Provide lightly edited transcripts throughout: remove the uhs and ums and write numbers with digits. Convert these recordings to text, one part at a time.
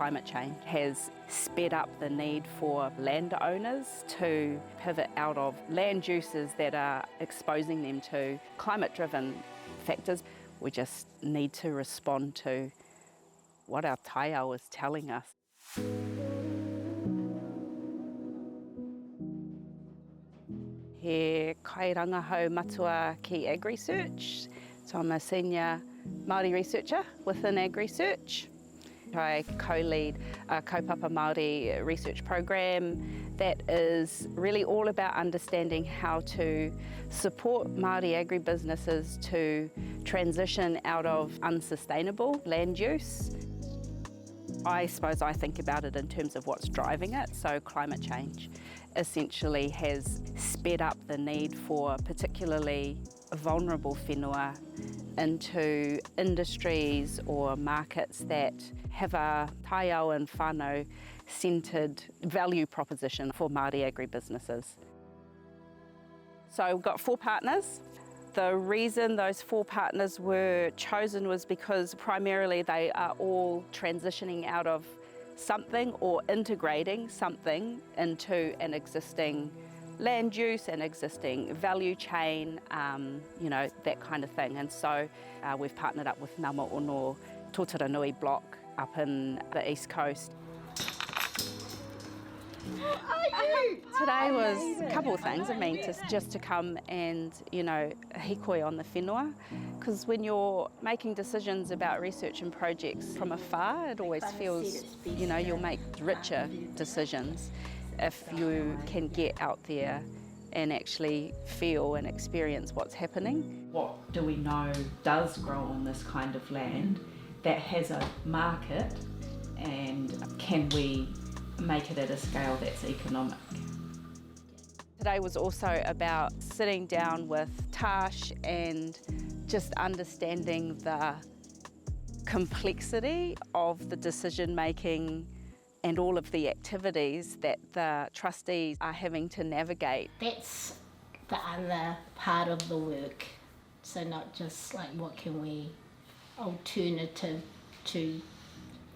climate change has sped up the need for landowners to pivot out of land uses that are exposing them to climate-driven factors. We just need to respond to what our taiao is telling us. He Kairangahau Matua ki AgResearch. So I'm a senior Māori researcher within AgResearch. I co-lead a kaupapa Māori research program that is really all about understanding how to support Māori agribusinesses to transition out of unsustainable land use. I suppose I think about it in terms of what's driving it. So climate change essentially has sped up the need for particularly vulnerable whenua into industries or markets that have a taiao and whānau centred value proposition for Māori agribusinesses. So we've got 4 partners. The reason those 4 partners were chosen was because primarily they are all transitioning out of something or integrating something into an existing land use, an existing value chain, you know, that kind of thing. And so we've partnered up with Ngā Mo'ono Tōtaranui block up in the East Coast. Today was a couple of things. I mean, just to come and, you know, hikoi on the whenua, because when you're making decisions about research and projects from afar, it always feels, you know, you'll make richer decisions if you can get out there and actually feel and experience what's happening. What do we know does grow on this kind of land that has a market, and can we make it at a scale that's economic? Today was also about sitting down with Tash and just understanding the complexity of the decision making and all of the activities that the trustees are having to navigate. That's the other part of the work. So not just like what can we alternative to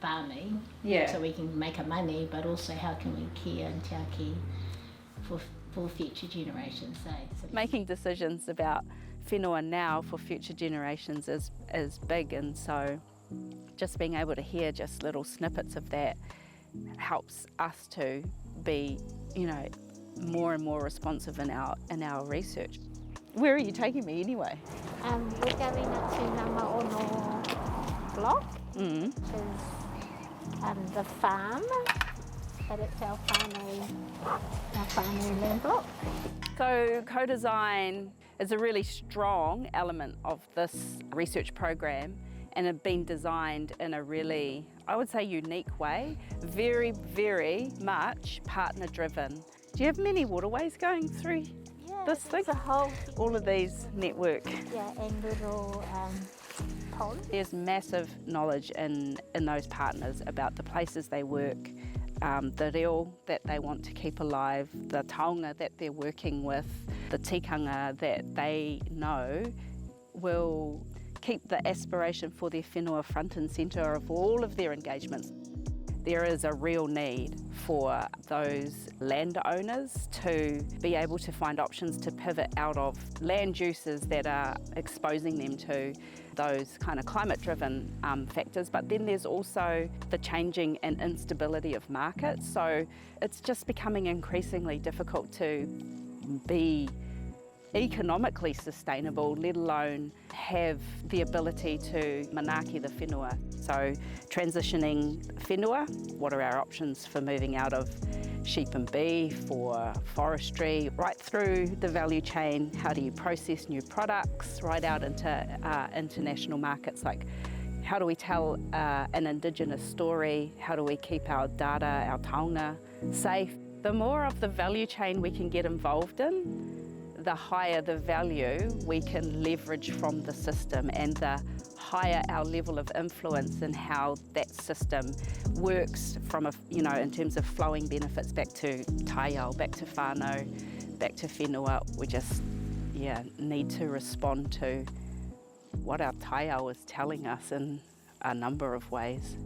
farming, so we can make a money, but also how can we care and te aki for future generations. So making decisions about whenua now for future generations is big, and so just being able to hear just little snippets of that helps us to be, you know, more and more responsive in our research. Where are you taking me anyway? We're going into Ngā Mo'ono block, which is the farm, but it's our whānau land block. So co-design is a really strong element of this research program, and have been designed in a really, I would say, unique way. Very, very much partner-driven. Do you have many waterways going through this thing? It's a whole... All of these network. Yeah, and little ponds. There's massive knowledge in those partners about the places they work, the reo that they want to keep alive, the taonga that they're working with, the tikanga that they know will keep the aspiration for their whenua front and centre of all of their engagements. There is a real need for those landowners to be able to find options to pivot out of land uses that are exposing them to those kind of climate-driven factors. But then there's also the changing and instability of markets. So it's just becoming increasingly difficult to be economically sustainable, let alone have the ability to manaaki the whenua. So transitioning whenua, what are our options for moving out of sheep and beef or forestry, right through the value chain, how do you process new products, right out into international markets, like how do we tell an Indigenous story, how do we keep our data, our taonga safe. The more of the value chain we can get involved in, the higher the value we can leverage from the system, and the higher our level of influence in how that system works from in terms of flowing benefits back to taiao, back to whānau, back to whenua. We just need to respond to what our taiao is telling us in a number of ways.